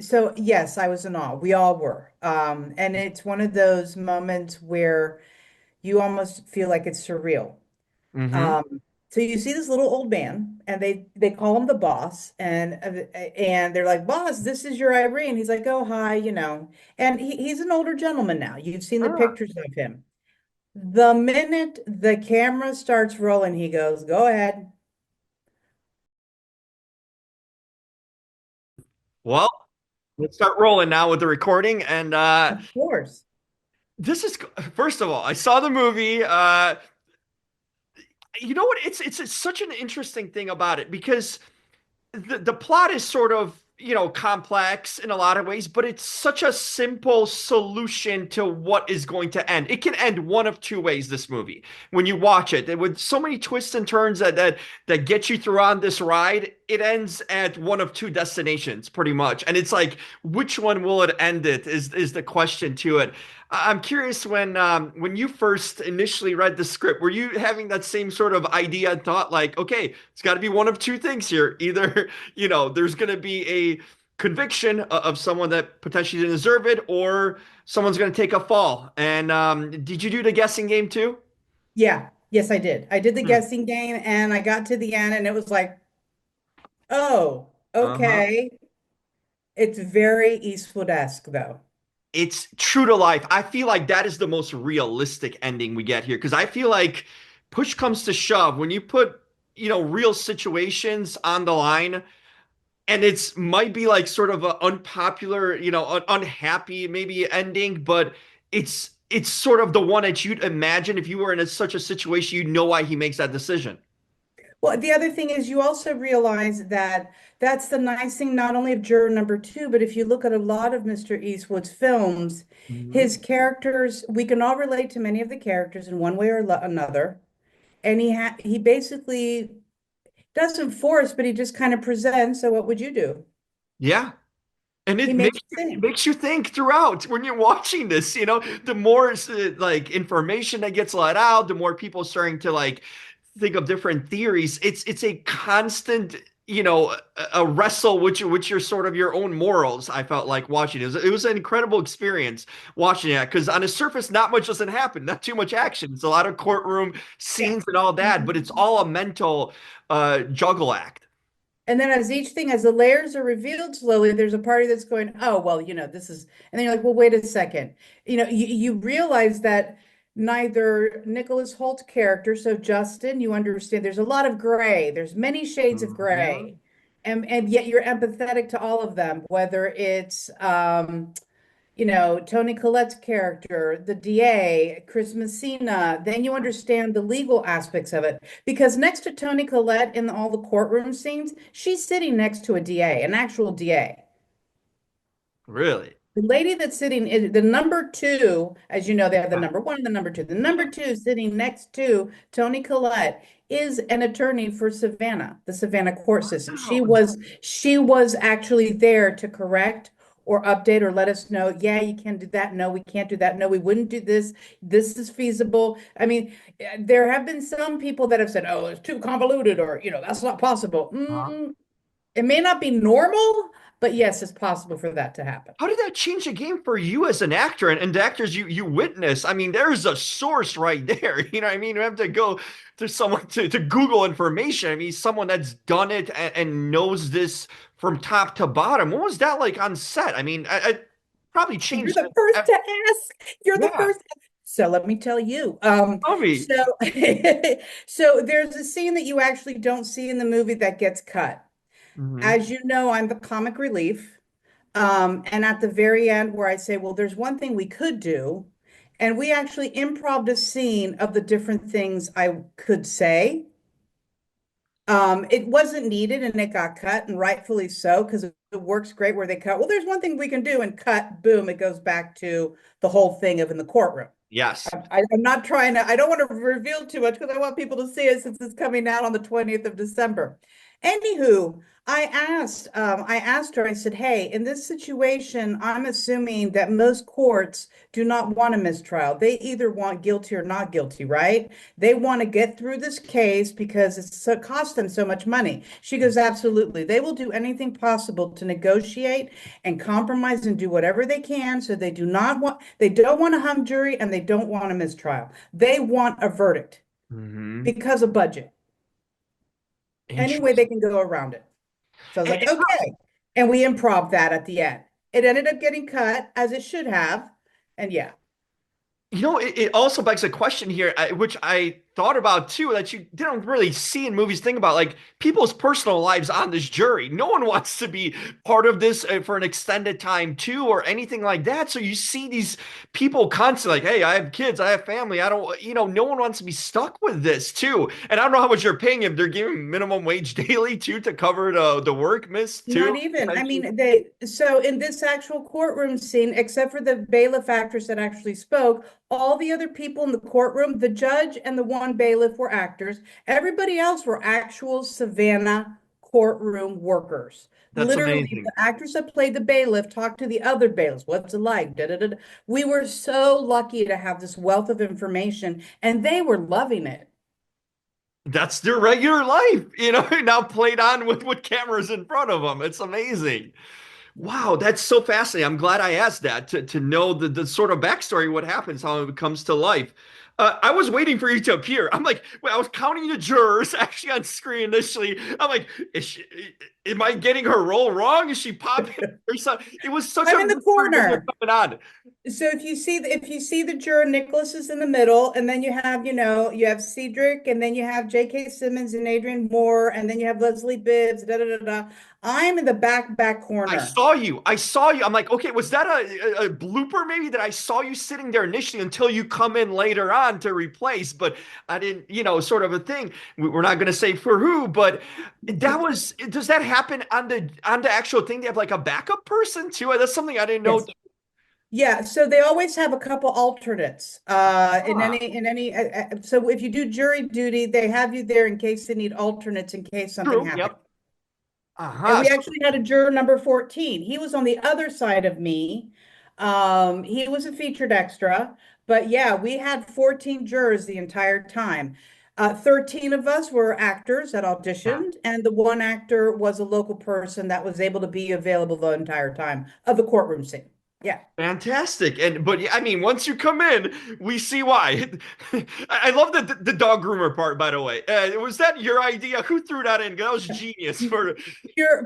So yes, I was in awe. We all were. And it's one of those moments where you almost feel like it's surreal. Hmm. Um, so you see this little old man, and they call him the boss, and they're like, "Boss, this is your Irene." He's like, "Oh, hi," and he's an older gentleman now. You've seen the Ah, pictures of him. The minute the camera starts rolling, he goes, "Go ahead." well, let's start rolling now with the recording. And Of course. this is, first of all, I saw the movie. You know what? It's such an interesting thing about it because the plot is sort of, complex in a lot of ways, but it's such a simple solution to what is going to end. It can end one of two ways, this movie, when you watch it. With so many twists and turns that get you through on this ride, it ends at one of two destinations, pretty much. And it's like, which one will it end it is the question to it. I'm curious, when you first initially read the script, were you having that same sort of idea and thought like, okay, it's got to be one of two things here. Either, there's going to be a conviction of someone that potentially didn't deserve it, or someone's going to take a fall. And did you do the guessing game too? Yeah. Yes, I did. I did the Hmm. guessing game, and I got to the end, and it was like, "Oh, Uh-huh. okay." It's very Eastwood-esque, though. It's true to life. I feel like that is the most realistic ending we get here because I feel like push comes to shove when you put, real situations on the line, and it's might be like sort of an unpopular, unhappy maybe ending, but it's sort of the one that you'd imagine if you were in such a situation, you know why he makes that decision. Well, the other thing is you also realize that that's the nice thing, not only of Juror number two, but if you look at a lot of Mr. Eastwood's films, his Hmm. characters, we can all relate to many of the characters in one way or another. And he basically doesn't force, but he just kind of presents. So what would you do? Yeah. And He it makes makes you it think. makes you think throughout when you're watching this, the more like information that gets let out, the more people starting to like think of different theories. It's a constant, a wrestle with your sort of your own morals. I felt like watching it was an incredible experience watching it because on the surface, not much doesn't happen, not too much action. It's a lot of courtroom Yeah. scenes and all that, but it's all a mental juggle act. And then as the layers are revealed slowly, there's a party that's going, oh, well, this is, and then you're like, well, wait a second. You realize that neither Nicholas Hoult character, so Justin, you understand there's a lot of gray, there's many shades of Mhm. gray. And yet you're empathetic to all of them, whether it's Tony Collette's character, the DA, Chris Messina, then you understand the legal aspects of it. Because next to Tony Collette in all the courtroom scenes, she's sitting next to a DA, an actual DA. Really? The lady that's sitting in the number two, as you know, they have the Yeah. number one and the number two. The number two sitting next to Tony Collette is an attorney for Savannah, the Savannah court system. She Wow. was she was actually there to correct or update or let us know, yeah, you can do that. No, we can't do that. No, we wouldn't do this. This is feasible. I mean, there have been some people that have said, oh, it's too convoluted or, that's not possible. It may not be normal, but yes, it's possible for that to happen. How did that change the game for you as an actor and the actors you witness? I mean, there's a source right there. You know what I mean? You have to go to someone to Google information. I mean, someone that's done it and knows this from top to bottom. What was that like on set? I mean, I probably You're changed. the first to ask. You're the Yeah. first. So let me tell you. Tell me. So so there's a scene that you actually don't see in the movie that gets cut. Hmm. As you know, I'm the comic relief. And at the very end, where I say, well, there's one thing we could do, and we actually improved a scene of the different things I could say. It wasn't needed and it got cut, and rightfully so, because it works great where they cut. Well, there's one thing we can do, and cut, boom, it goes back to the whole thing of in the courtroom. Yes. I'm not trying to, I don't want to reveal too much because I want people to see it since it's coming out on the 20th of December. Anywho, I asked her, I said, hey, in this situation, I'm assuming that most courts do not want a mistrial. They either want guilty or not guilty, right? They want to get through this case because it costs them so much money. She goes, absolutely. They will do anything possible to negotiate and compromise and do whatever they can. So they don't want a hung jury and they don't want a mistrial. They want a verdict Hmm. because of budget. Any way they Interesting. can go around it. So I was And, like, okay. And we improv that at the end. It ended up getting cut as it should have. And yeah, it also begs a question here, which I thought about too, that you didn't really see in movies. Think about like people's personal lives on this jury. No one wants to be part of this for an extended time too, or anything like that. So you see these people constantly like, hey, I have kids, I have family. I don't, no one wants to be stuck with this too. And I don't know how much you're paying him. They're giving minimum wage daily too to cover the work missed too. not even. I mean, so in this actual courtroom scene, except for the bailiff actors that actually spoke, all the other people in the courtroom, the judge and the one bailiff were actors. Everybody else were actual Savannah courtroom workers. That's Literally, amazing. the actors that played the bailiff talked to the other bailiffs. What's it like? Da, da, da, da. We were so lucky to have this wealth of information, and they were loving it. That's their regular life, now played on with cameras in front of them. It's amazing. Wow, that's so fascinating. I'm glad I asked that to know the sort of backstory, what happens, how it comes to life. I was waiting for you to appear. I'm like, wait, I was counting the jurors actually on screen initially. I'm like, am I getting her role wrong? Is she popping or something? It was such I'm a in the mystery what was corner. coming on. So if you see the juror, Nicholas is in the middle, and then you have Cedric, and then you have J.K. Simmons and Adrian Moore, and then you have Leslie Bibbs, da da da da. I'm in the back I corner. saw you. I saw you. I'm like, okay, was that a blooper maybe that I saw you sitting there initially until you come in later on to replace, but I didn't, sort of a thing. We're not going to say for who, but does that happen on the actual thing? They have like a backup person too? That's something I didn't know. Yes. Yeah, so they always have a couple alternates Ah, in any so if you do jury duty, they have you there in case they need alternates in case something true. happens. Yep. And Uh-huh. we actually had a juror number 14. He was on the other side of me. He was a featured extra, but yeah, we had 14 jurors the entire time. 13 of us were actors that Yeah. auditioned, and the one actor was a local person that was able to be available the entire time of the courtroom scene. Yeah. Fantastic. But yeah, I mean, once you come in, we see why. I love the dog groomer part, by the way. Was that your idea? Who threw that in? That was genius for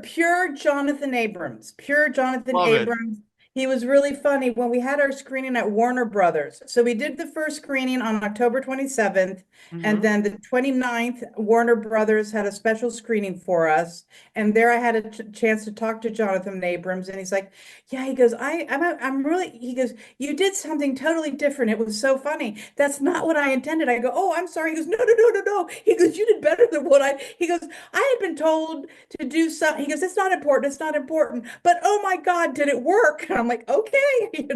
Pure Jonathan Abrams. Pure Jonathan love it. Abrams. He was really funny when we had our screening at Warner Brothers. So we did the first screening on October 27th, and Hmm. then the 29th, Warner Brothers had a special screening for us. And there I had a chance to talk to Jonathan Abrams, and he's like, "Yeah," he goes, I'm really," he goes, "You did something totally different. It was so funny. That's not what I intended." I go, "Oh, I'm sorry." He goes, "No, no, no, no, no." He goes, "You did better than what I," he goes, "I had been told to do something." He goes, "It's not important. It's not important." But oh my God, did it work? And I'm like, okay,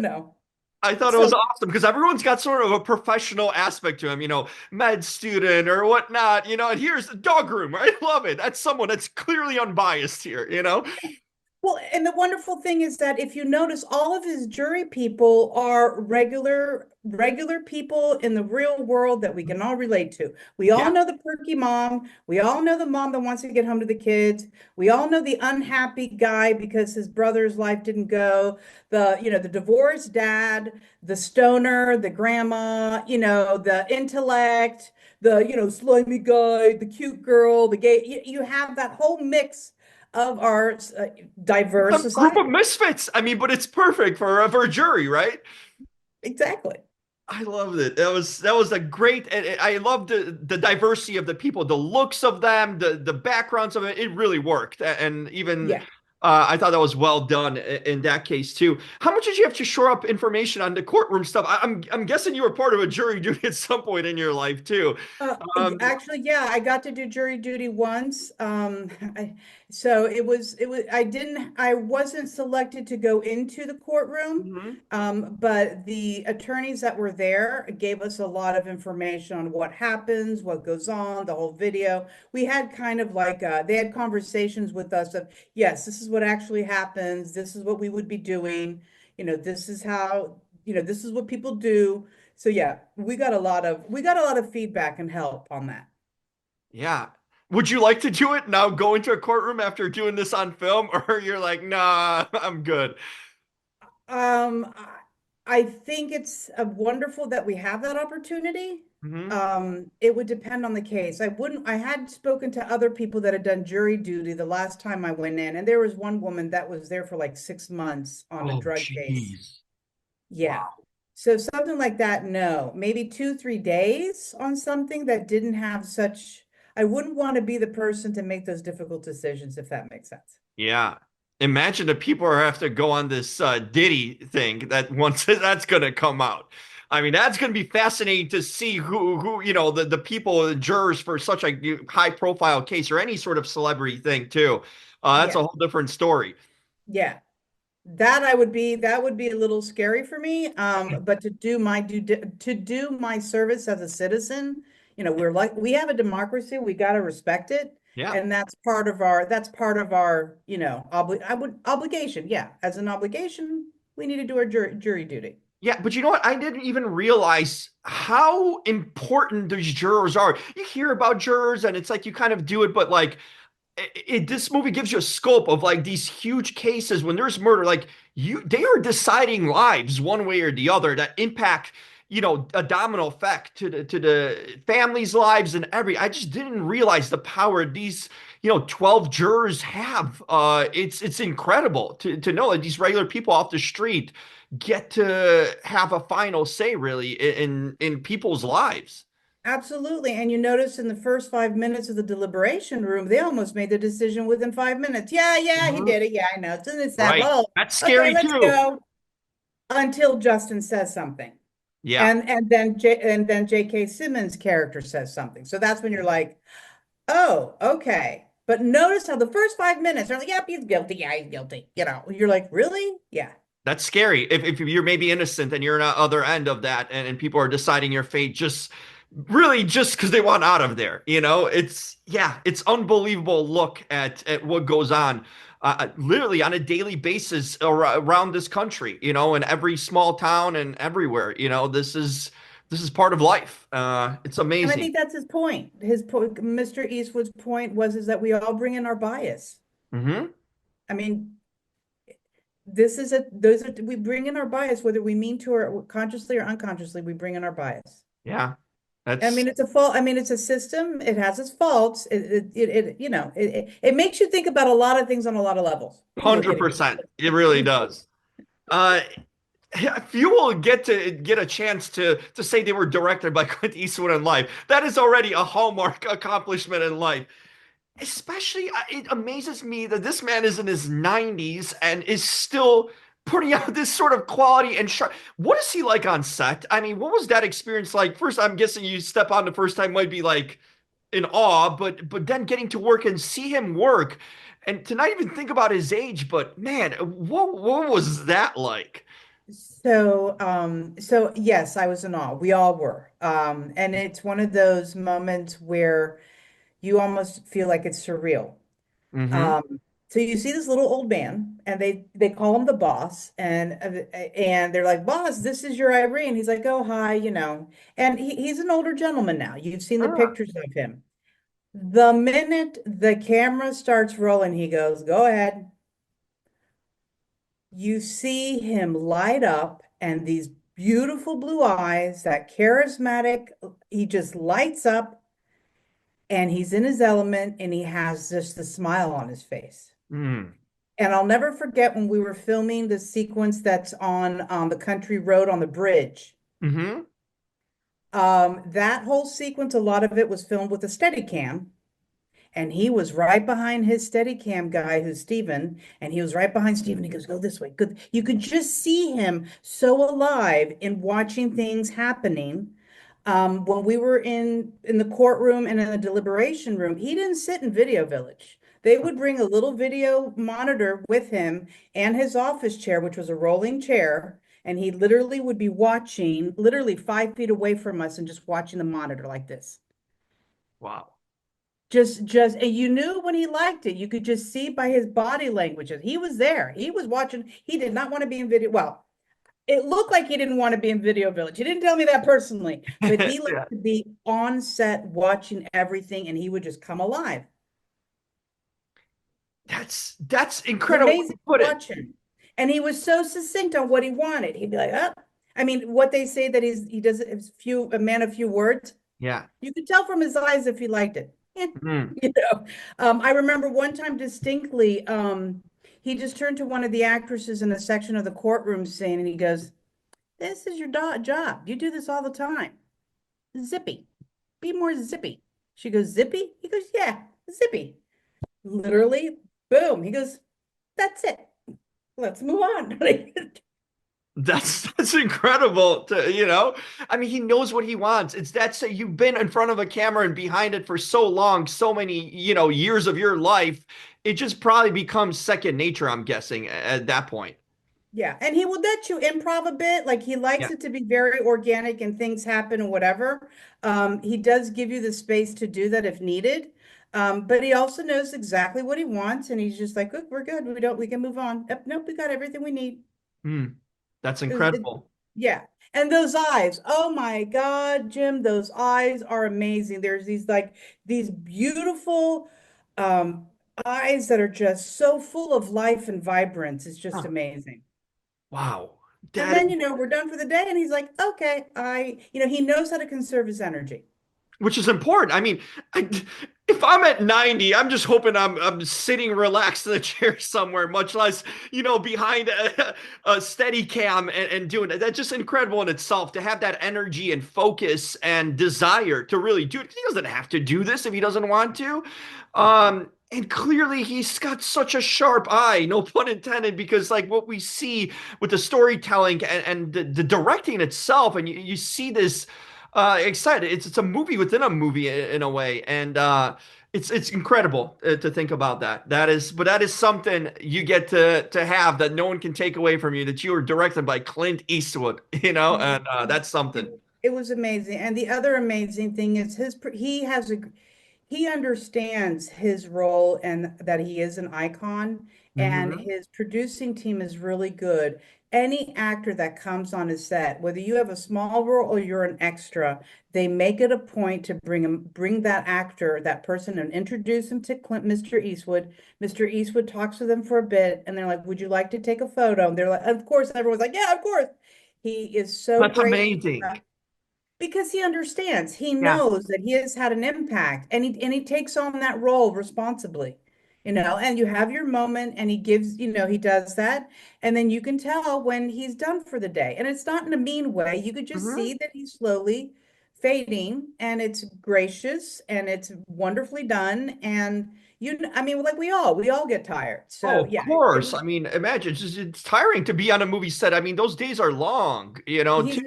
I thought it was So awesome because everyone's got sort of a professional aspect to him, med student or whatnot, and here's the dog groomer. I love it. That's someone that's clearly unbiased here. well, and the wonderful thing is that if you notice, all of his jury people are regular people in the real world that we can all relate to. We all Yeah. know the perky mom. We all know the mom that wants to get home to the kids. We all know the unhappy guy because his brother's life didn't go. The divorced dad, the stoner, the grandma, the intellect, slimy guy, the cute girl, the gay. You have that whole mix of our diverse A group of society. misfits. I mean, but it's perfect for a jury, right? Exactly. I loved it. That was a great. And I loved the diversity of the people, the looks of them, the backgrounds of it. It really worked, and even Yeah. I thought that was well done in that case too. How much did you have to shore up information on the courtroom stuff? I'm guessing you were part of a jury duty at some point in your life too. Um, Actually, yeah, I got to do jury duty once. So I wasn't selected to go into the courtroom. Hmm. But the attorneys that were there gave us a lot of information on what happens, what goes on, the whole video. We had kind of like, they had conversations with us of, yes, this is what actually happens. This is what we would be doing. This is how, this is what people do. So yeah, we got a lot of feedback and help on that. Yeah. Would you like to do it now, go into a courtroom after doing this on film, or you're like, nah, I'm good? I think it's wonderful that we have that opportunity. Hmm. It would depend on the case. I had spoken to other people that had done jury duty the last time I went in, and there was one woman that was there for like 6 months on a Oh, drug case. jeez. Yeah. Wow. So something like that, no. Maybe 2, 3 days on something that didn't have such, I wouldn't want to be the person to make those difficult decisions, if that makes sense. Yeah. Imagine the people who have to go on this Diddy thing that once that's going to come out. I mean, that's going to be fascinating to see who, the people, the jurors for such a high profile case or any sort of celebrity thing too. That's Yeah. a whole different story. Yeah. That would be a little scary for me. But to do my service as a citizen, we have a democracy, we got to respect it. Yeah. And that's part of our, obligation. Yeah. As an obligation, we need to do our jury duty. Yeah, but you know what? I didn't even realize how important these jurors are. You hear about jurors and it's like you kind of do it, but like this movie gives you a scope of like these huge cases when there's murder, like they are deciding lives one way or the other that impact, a domino effect to the families' lives and I just didn't realize the power these, 12 jurors have. It's incredible to know that these regular people off the street get to have a final say really in people's lives. Absolutely. And you notice in the first 5 minutes of the deliberation room, they almost made the decision within 5 minutes. Yeah, yeah, he Mhm. did it. Yeah, I know. It's that. Right. Well, That's okay, scary let's too. go. Until Justin says something. Yeah. And then J.K. Simmons' character says something. So that's when you're like, oh, okay. But notice how the first 5 minutes are like, yep, he's guilty. Yeah, he's guilty. You're like, really? Yeah. That's scary. If you're maybe innocent and you're on the other end of that and people are deciding your fate just because they want out of there, it's unbelievable look at what goes on literally on a daily basis around this country, in every small town and everywhere. This is part of life. It's And I amazing. think that's his point. Mr. Eastwood's point was is that we all bring in our bias. Hmm. I mean, we bring in our bias, whether we mean to or consciously or unconsciously, we bring in our bias. Yeah, I that's mean, it's a fault. I mean, it's a system. It has its faults. It makes you think about a lot of things on a lot of levels. We'll get into 100%. It really does. Uh, if you will get a chance to say they were directed by Clint Eastwood in life, that is already a hallmark accomplishment in life. Especially, it amazes me that this man is in his 90s and is still putting out this sort of quality and sharp. What is he like on set? I mean, what was that experience like? First, I'm guessing you step on the first time might be like in awe, but then getting to work and see him work, and to not even think about his age. But man, what was that like? So yes, I was in awe. We all were. And it's one of those moments where you almost feel like it's surreal. Mm-hmm. Um, so you see this little old man, and they call him the boss, and they're like, "Boss, this is your Irene." He's like, "Oh, hi." And he's an older gentleman now. You've seen the Ah. pictures of him. The minute the camera starts rolling, he goes, "Go ahead." You see him light up, and these beautiful blue eyes, that charismatic, he just lights up, and he's in his element, and he has just the smile on his face. Mm. And I'll never forget when we were filming the sequence that's on the country road on the bridge. Mm-hmm. That whole sequence, a lot of it was filmed with a Steadicam, and he was right behind his Steadicam guy, who's Steven, and he was right behind Steven. He goes, "Go this way." Good. You could just see him so alive in watching things happening. When we were in the courtroom and in the deliberation room, he didn't sit in Video Village. They would bring a little video monitor with him and his office chair, which was a rolling chair, and he literally would be watching, literally 5 feet away from us and just watching the monitor like this. Wow. And you knew when he liked it. You could just see by his body language. He was there. He was watching. He did not want to be in video. Well, it looked like he didn't want to be in Video Village. He didn't tell me that personally, but he liked Yeah. to be on set watching everything and he would just come alive. That's It was incredible way amazing to to put it. watch him. And he was so succinct on what he wanted. He'd be like, oh, I mean, what they say that he does a man of few words. Yeah. You could tell from his eyes if he liked it. Mm. You know, I remember one time distinctly, he just turned to one of the actresses in a section of the courtroom scene and he goes, this is your job. You do this all the time. Zippy. Be more zippy. She goes, zippy? He goes, yeah, zippy. Literally, boom. He goes, that's it. Let's move on. That's incredible I mean, he knows what he wants. It's that's you've been in front of a camera and behind it for so long, so many, years of your life. It just probably becomes second nature, I'm guessing, at that point. Yeah, and he will let you improv a bit. Like he likes Yeah. it to be very organic and things happen or whatever. He does give you the space to do that if needed. But he also knows exactly what he wants, and he's just like, "Look, we're good. We can move on. Yep, nope, we got everything we need." Hmm. That's It- incredible. yeah. And those eyes, oh my God, Jim, those eyes are amazing. There's these beautiful um eyes that are just so full of life and vibrance. It's just Huh. amazing. Wow. And That then, we're done for the day. And he's like, okay, he knows how to conserve his energy. which is important. I mean, if I'm at 90, I'm just hoping I'm sitting relaxed in a chair somewhere, much less, behind a steady cam and doing it. That's just incredible in itself to have that energy and focus and desire to really do it. He doesn't have to do this if he doesn't want to. And clearly he's got such a sharp eye, no pun intended, because like what we see with the storytelling and the directing itself, and you see this excited. It's a movie within a movie in a way, and it's incredible to think about that. That is something you get to have that no one can take away from you. That you were directed by Clint Eastwood, and that's something. It was amazing. And the other amazing thing is he understands his role and that he is an icon, and Hmm. his producing team is really good. Any actor that comes on his set, whether you have a small role or you're an extra, they make it a point to bring that actor, that person, and introduce him to Mr. Eastwood. Mr. Eastwood talks to them for a bit, and they're like, "Would you like to take a photo?" And they're like, "Of course." And everyone's like, "Yeah, of course." He is so That's great amazing. because he understands, he Yeah. knows that he has had an impact, and he takes on that role responsibly, and you have your moment and he gives, he does that, and then you can tell when he's done for the day. And it's not in a mean way. You could just Hmm. see that he's slowly fading, and it's gracious and it's wonderfully done. And I mean, like we all get tired. Oh, So of yeah, course. I mean, imagine it's tiring to be on a movie set. I mean, those days are long, too. he's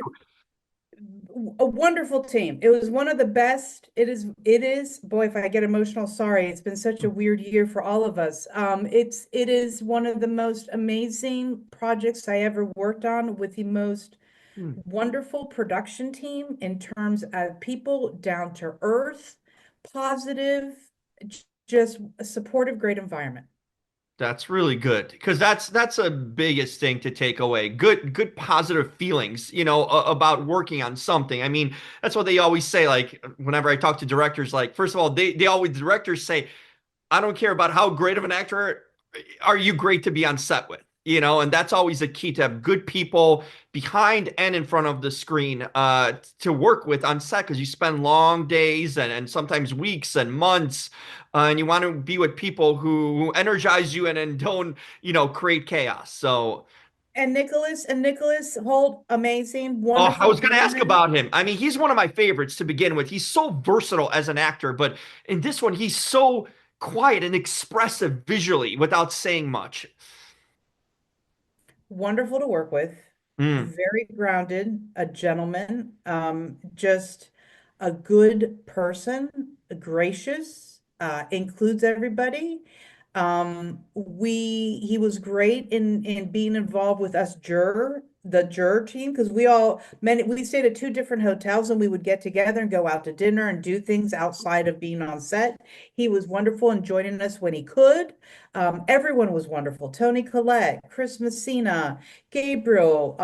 a wonderful team. It was one of the best. It is, boy, if I get emotional, sorry. It's been such a weird year for all of us. It is one of the most amazing projects I ever worked on, with the most Hmm. wonderful production team in terms of people down to earth, positive, just a supportive, great environment. That's really good because that's a biggest thing to take away. Good positive feelings, about working on something. I mean, that's what they always say. Like whenever I talk to directors, like first of all, they always directors say, I don't care about how great of an actor are you great to be on set with, and that's always the key to have good people behind and in front of the screen to work with on set because you spend long days and sometimes weeks and months. And you want to be with people who energize you and don't, create chaos. So, And Nicholas Hoult, amazing, oh, I wonderful was going to ask gentleman. about him. I mean, he's one of my favorites to begin with. He's so versatile as an actor, but in this one, he's so quiet and expressive visually without saying much. Wonderful to work with, Mm. very grounded, a gentleman, just a good person, gracious. includes everybody. He was great in being involved with us the juror team, because we stayed at two different hotels and we would get together and go out to dinner and do things outside of being on set. He was wonderful in joining us when he could. Everyone was wonderful. Tony Collette, Chris Messina, Gabriel,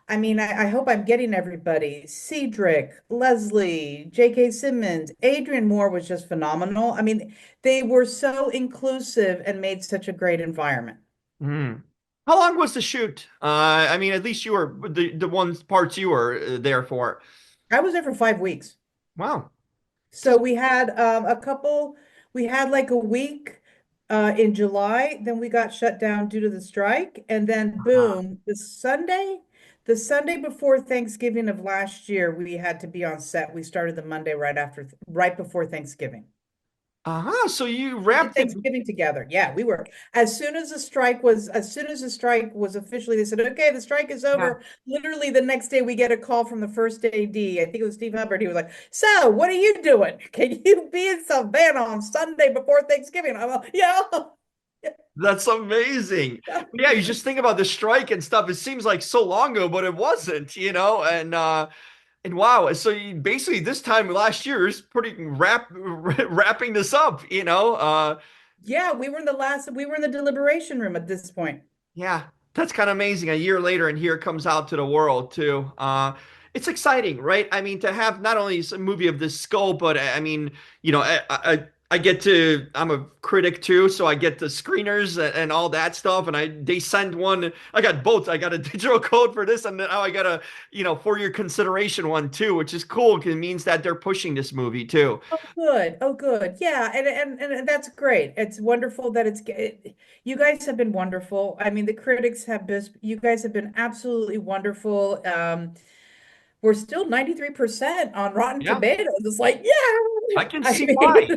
I mean, I hope I'm getting everybody. Cedric, Leslie, J.K. Simmons, Adrian Moore was just phenomenal. I mean, they were so inclusive and made such a great environment. Mm. How long was the shoot? I mean, at least you were the ones parts you were there for. I was there for 5 weeks. Wow. So we had we had like a week in July, then we got shut down due to the strike, and then boom, the Sunday before Thanksgiving of last year, we had to be on set. We started the Monday right before Thanksgiving. Uh-huh. So you We did wrapped it. Thanksgiving together. Yeah, we were. As soon as the strike was officially, they said, okay, the strike is Yeah. over. Literally the next day, we get a call from the first AD. I think it was Steve Hubbard. He was like, so what are you doing? Can you be in Savannah on Sunday before Thanksgiving? I'm like, yeah. That's amazing. Yeah, you just think about the strike and stuff. It seems like so long ago, but it wasn't, and wow. So you basically this time last year is pretty wrapping this up. Yeah, we were in the deliberation room at this point. Yeah, that's kind of amazing. A year later, and here it comes out to the world too. It's exciting, right? I mean, to have not only a movie of this scope, but I mean, I get to. I'm a critic too, so I get the screeners and all that stuff. And they send one. I got both. I got a digital code for this, and now I got a for your consideration one too, which is cool because it means that they're pushing this movie too. Oh, good. Oh, good. Yeah, and that's great. It's wonderful that you guys have been wonderful. I mean, the critics have been, you guys have been absolutely wonderful. We're still 93% on Rotten Yeah, Tomatoes. It's like, yeah. I can I see mean, why.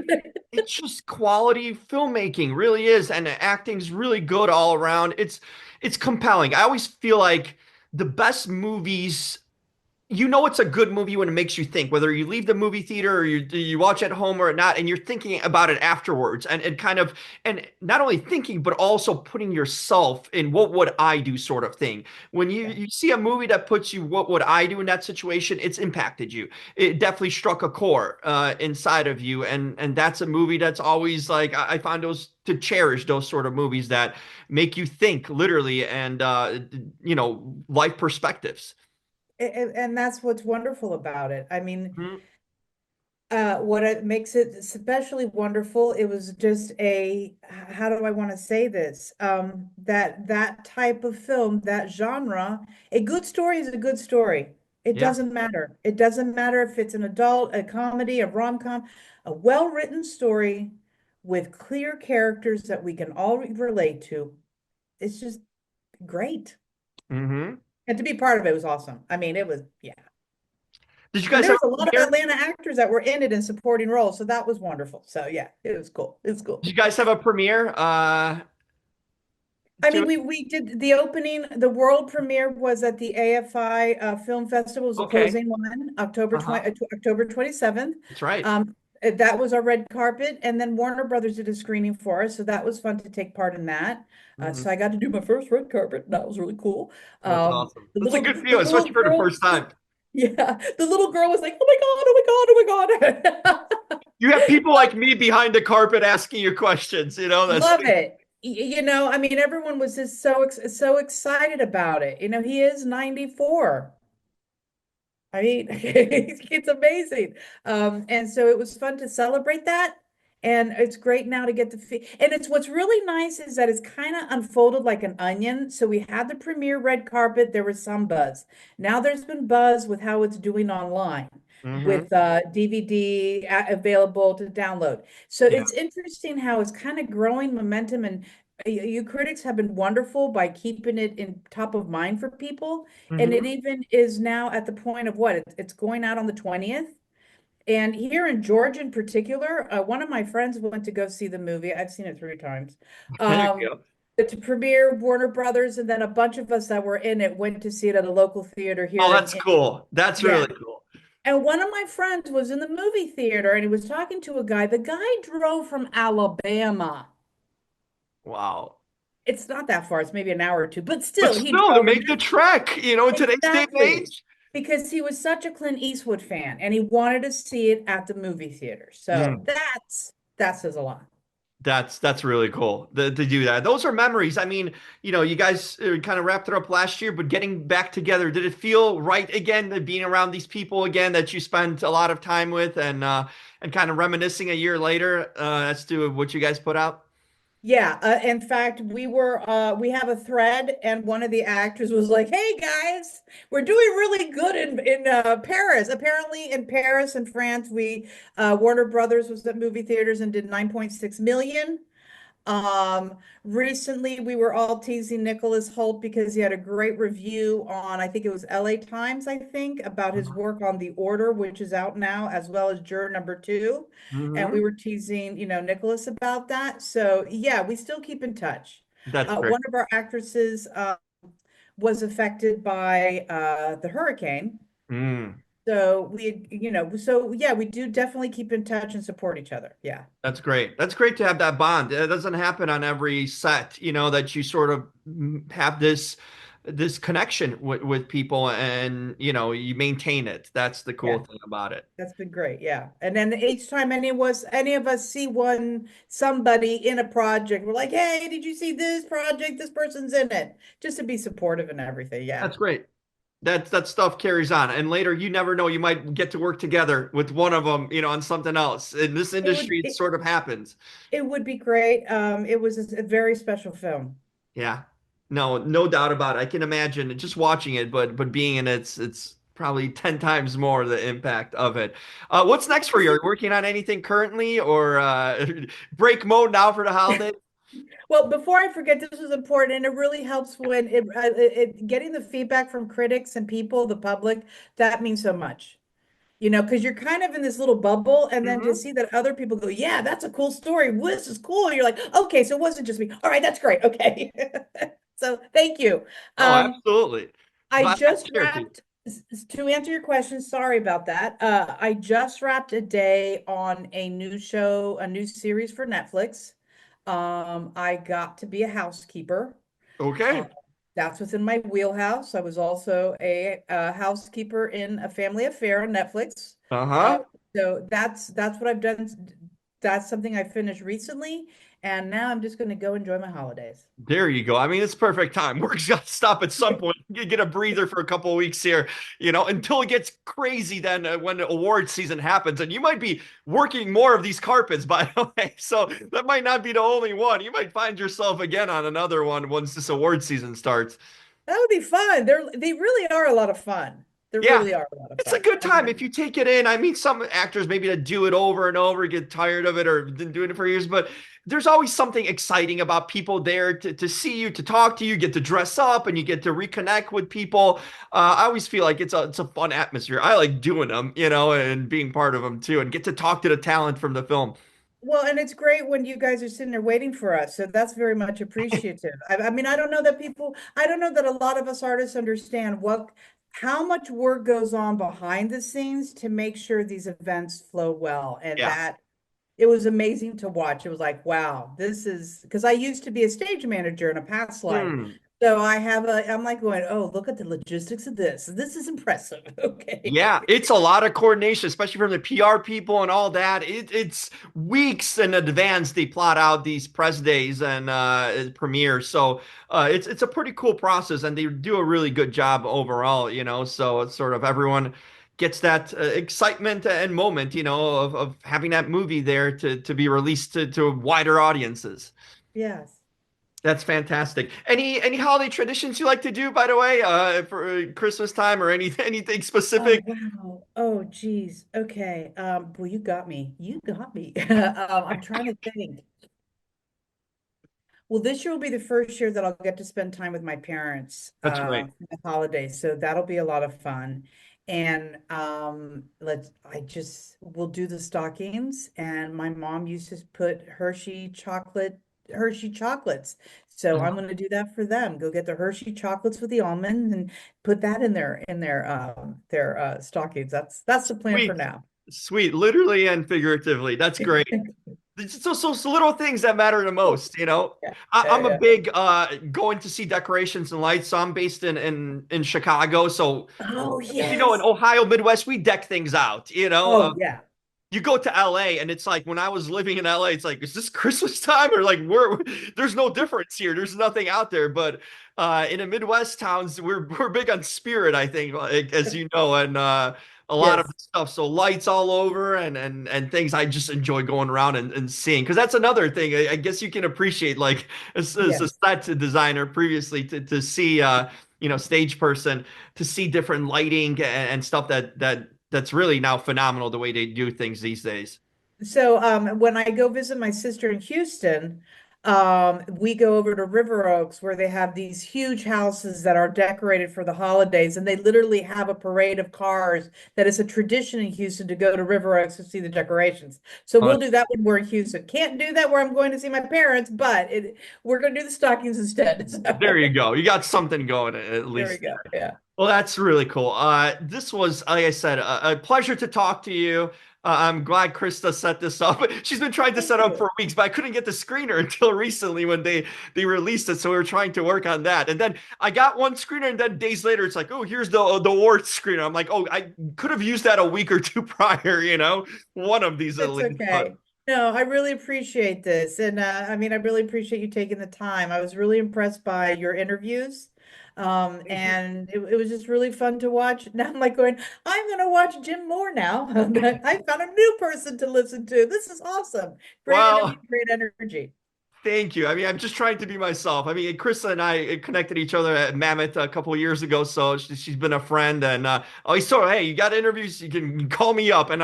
It's just quality filmmaking, really is, and the acting's really good all around. It's compelling. I always feel like the best movies it's a good movie when it makes you think, whether you leave the movie theater or you watch at home or not, and you're thinking about it afterwards and kind of, and not only thinking, but also putting yourself in what would I do sort of thing. When you see a movie that puts you, what would I do in that situation? It's impacted you. It definitely struck a core inside of you. And that's a movie that's always like, I find those to cherish those sort of movies that make you think literally and, life perspectives. and that's what's wonderful about it. I mean, Mhm. what it makes it especially wonderful, it was just how do I want to say this? That type of film, that genre, a good story is a good story. It Yeah. doesn't matter. It doesn't matter if it's an adult, a comedy, a rom-com, a well-written story with clear characters that we can all relate to. It's just great. Hmm. And to be part of it was awesome. I mean, it was, yeah. Did you And guys there have was a a lot of premiere? Atlanta actors that were in it in supporting roles, so that was wonderful. So yeah, it was cool. It was Did cool. you guys have a premiere? I To mean, it? we did the opening. The world premiere was at the AFI Film Festival. It was the Okay. closing one, Uh-huh. October 27th. That's right. That was our red carpet, and then Warner Brothers did a screening for us, so that was fun to take part in that. So Hmm. I got to do my first red carpet. And that was really cool. That's awesome. The That's a little good the feeling, especially little for the girl, first time. yeah, the little girl was like, "Oh my God! Oh my God! Oh my God!" You have people like me behind the carpet asking you questions, that's Love it. I mean, everyone was just so excited about it. He is 94. I mean, it's amazing. And so it was fun to celebrate that. And it's great now to get and it's what's really nice is that it's kind of unfolded like an onion. So we had the premiere red carpet, there was some buzz. Now there's been buzz with how it's doing online Hmm. with DVD available to download. So Yeah. it's interesting how it's kind of growing momentum, and you critics have been wonderful by keeping it in top of mind for people. And it Hmm. even is now at the point of what? It's going out on the 20th. And here in Georgia in particular, one of my friends went to go see the movie. I've seen it 3 times. There you Um, go. to premiere Warner Brothers, and then a bunch of us that were in it went to see it at a local theater Oh, here that's cool. That's yeah. really cool. And one of my friends was in the movie theater and he was talking to a guy. The guy drove from Alabama. Wow. It's not that far, it's maybe an hour or two, but But still, he still, to drove. And make the trek, in today's day and exactly, age. because he was such a Clint Eastwood fan and he wanted to see it at the movie theater. So Mm. that says a lot. That's really cool to do that. Those are memories. I mean, you guys kind of wrapped it up last year, but getting back together, did it feel right again, being around these people again that you spent a lot of time with, and kind of reminiscing a year later as to what you guys put out? Yeah, in fact, we have a thread, and one of the actors was like, "Hey guys, we're doing really good in Paris. Apparently, in Paris and France, we Warner Brothers was at movie theaters and did 9.6 million. Um, Recently we were all teasing Nicholas Hoult because he had a great review on, I think it was LA Times, I think, about his work on The Order, which is out now, as well as Juror #2. And we Hmm. were teasing, Nicholas about that. So yeah, we still keep in touch. That's great. One of our actresses was affected by the hurricane. Mm. So so yeah, we do definitely keep in touch and support each other. Yeah. That's great. That's great to have that bond. It doesn't happen on every set, that you sort of have this connection with people, and you maintain it. That's the cool Yeah. thing about it. That's been great, yeah. And then each time any of us see somebody in a project, we're like, "Hey, did you see this project? This person's in it." Just to be supportive and everything. Yeah. That's great. That stuff carries on, and later you never know, you might get to work together with one of them, on something else. In this It would industry, it it, sort of happens. it would be great. It was a very special film. Yeah, no doubt about it. I can imagine just watching it, but being in it, it's probably 10 times more the impact of it. What's next for you? Are you working on anything currently, or break mode now for the holidays? Well, before I forget, this was important, and it really helps when getting the feedback from critics and people, the public, that means so much. Because you're kind of in this little bubble, and then to Hmm. see that other people go, yeah, that's a cool story. This is cool. You're like, okay, so it wasn't just me. All right, that's great. Okay. So thank you. Oh, Um, absolutely. I Glad I just shared to. wrapped, to answer your question, sorry about that. I just wrapped a day on a new show, a new series for Netflix. I got to be a housekeeper. Uh, Okay. that's within my wheelhouse. I was also a housekeeper in A Family Affair on Netflix. Uh, Uh-huh. so that's what I've done. That's something I finished recently, and now I'm just going to go enjoy my holidays. There you go. I mean, it's perfect time. Work's got to stop at some point. You get a breather for a couple of weeks here, until it gets crazy. Then when award season happens, and you might be working more of these carpets, by the way. So that might not be the only one. You might find yourself again on another one once this award season starts. That would be fun. They really are a lot of fun. They Yeah, really are a lot of it's a fun. good I'm time if you take it in. I mean, some actors maybe that do it over and over get tired of it or been doing it for years, but there's always something exciting about people there to see you, to talk to you, get to dress up, and you get to reconnect with people. I always feel like it's a fun atmosphere. I like doing them, and being part of them too, and get to talk to the talent from the film. Well, and it's great when you guys are sitting there waiting for us. So that's very much appreciative. I mean, I don't know that a lot of us artists understand how much work goes on behind the scenes to make sure these events flow well. And Yeah. that it was amazing to watch. It was like, wow, this is because I used to be a stage manager in a past life. Hmm. So I'm like going, oh, look at the logistics of this. This is impressive. Okay. Yeah, it's a lot of coordination, especially from the PR people and all that. It's weeks in advance they plot out these press days and premieres. So it's a pretty cool process, and they do a really good job overall. So it's sort of everyone gets that excitement and moment, of having that movie there to be released to wider audiences. Yes. That's fantastic. Any holiday traditions you like to do, by the way, for Christmas time or anything Oh, specific? wow. Oh, geez. Okay. Well, you got me. You got me. I'm trying to think. Well, this year will be the first year that I'll get to spend time with my parents That's great. for the holidays. So that'll be a lot of fun. And we'll do the stockings. And my mom used to put Hershey chocolate Hershey chocolates. So I'm going to do that for them. Go get the Hershey chocolates with the almond and put that in their stockings. That's the plan for Sweet, now. sweet, literally and figuratively. That's great. It's so little things that matter the most, you know. Yeah, I'm a yeah. big going to see decorations and lights. So I'm based in Chicago. So Oh, you know, in yes. Ohio, Midwest, we deck things out, you know. Oh, yeah. You go to LA and it's like when I was living in LA, it's like, is this Christmas time or like there's no difference here. There's nothing out there. But in the Midwest towns, we're big on spirit, I think, like, as you know, and a lot of Yes. stuff. So lights all over and things I just enjoy going around and seeing. Because that's another thing. I guess you can appreciate like as a Yes. set designer previously to see you know, stage person to see different lighting and stuff that's really now phenomenal the way they do things these days. So when I go visit my sister in Houston, we go over to River Oaks where they have these huge houses that are decorated for the holidays, and they literally have a parade of cars that is a tradition in Houston to go to River Oaks to see the decorations. So Uh, we'll do that when we're in Houston. Can't do that where I'm going to see my parents, but we're going to do the stockings instead. there So you go. You got something going at there we least. go. Yeah. Well, that's really cool. This was, like I said, a pleasure to talk to you. I'm glad Krista set this up. She's been trying to Thank set up you. for weeks, but I couldn't get the screener until recently when they released it. So we were trying to work on that. And then I got one screener, and then days later, it's like, oh, here's the award screener. I'm like, oh, I could have used that a week or two prior, you know, one of these at It's least. But okay. No, I really appreciate this. And I mean, I really appreciate you taking the time. I was really impressed by your interviews. thank you. And it was just really fun to watch. Now I'm like going, I'm going to watch Jim Moore now. I found a new person to listen to. This is awesome. Great interview, Well, great energy. thank you. I mean, I'm just trying to be myself. I mean, Krista and I connected each other at Mammoth a couple of years ago, so she's been a friend. And I always told her, hey, you got interviews, you can call me up, and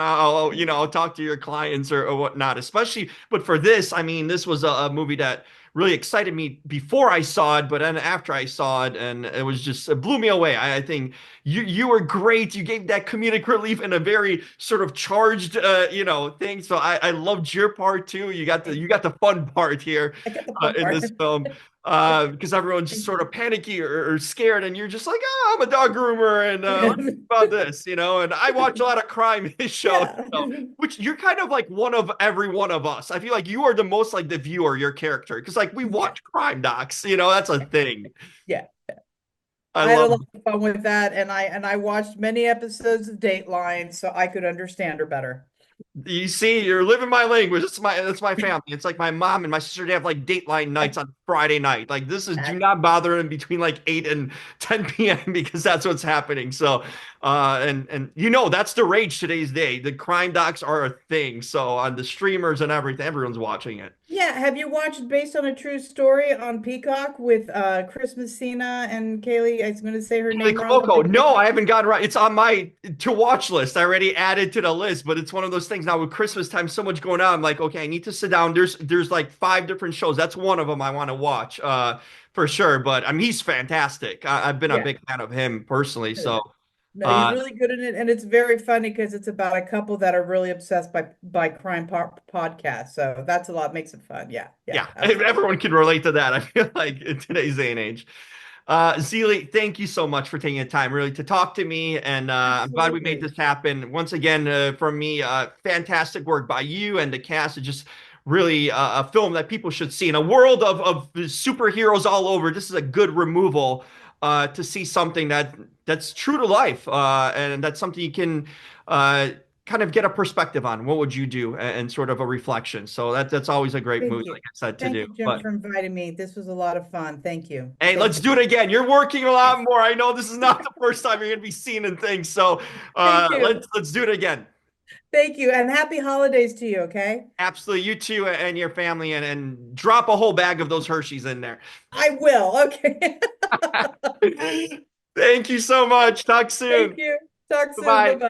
you know, I'll talk to your clients or whatnot. Especially, but for this, I mean, this was a movie that really excited me before I saw it, but then after I saw it, and it was just it blew me away. I think you were great. You gave that comedic relief in a very sort of charged you know thing. So I loved your part too. You got the fun part here I get the fun in part. this film because everyone's just Thank sort you. of panicky or scared, and you're just like, oh, I'm a dog groomer, and let's talk about this, you know. And I watch a lot of crime shows, Yeah. so which you're kind of like one of every one of us. I feel like you are the most like the viewer, your character, because like we Yeah. watch crime docs, you know, that's a thing. Yeah. I I had a love. lot of fun with that, and I watched many episodes of Dateline so I could understand her better. You see, you're living my language. That's my family. It's like my mom and my sister. They have like Dateline nights on Friday night. Like this is do not bother in between like 8 and 10 p.m. because that's what's happening. So, and you know that's the rage today's day. The crime docs are a thing. So on the streamers and everything, everyone's watching it. Yeah, have you watched Based on a True Story on Peacock with Chris Messina and Kaylee? I was going to say her Like name wrong. Coco. No, I haven't gotten right. It's on my to watch list. I already added to the list, but it's one of those things now with Christmas time, so much going on. I'm like, okay, I need to sit down. There's like 5 different shows. That's one of them I want to watch, for sure. But I mean, he's fantastic. I've been a Yeah, big fan of him personally. yeah. So, No, he's uh, really good in it, and it's very funny because it's about a couple that are really obsessed by crime podcasts. So that's a lot, makes it fun. Yeah, yeah, yeah, absolutely. everyone can relate to that. I feel like in today's day and age. Zele, thank you so much for taking the time really to talk to me. And I'm glad we made Absolutely. this happen. Once again, from me, fantastic work by you and the cast. It's just really a film that people should see. In a world of superheroes all over, this is a good removal to see something that's true to life. And that's something you can uh, kind of get a perspective on. What would you do? And sort of a reflection. So that's always a great Thank movie, you. like I said, to Thank do. you, Jim, But for inviting me. This was a lot of fun. Thank you. hey, Thank let's you. do it again. You're working a lot Yes. more. I know this is not the first time you're gonna be seen in things. So Thank let's do it again. Thank you. And happy holidays to you, okay? Absolutely. You too and your family and drop a whole bag of those Hershey's in there. I will. Okay. Thank you so much. Talk Thank soon. you. Talk soon. Bye-bye. Bye-bye.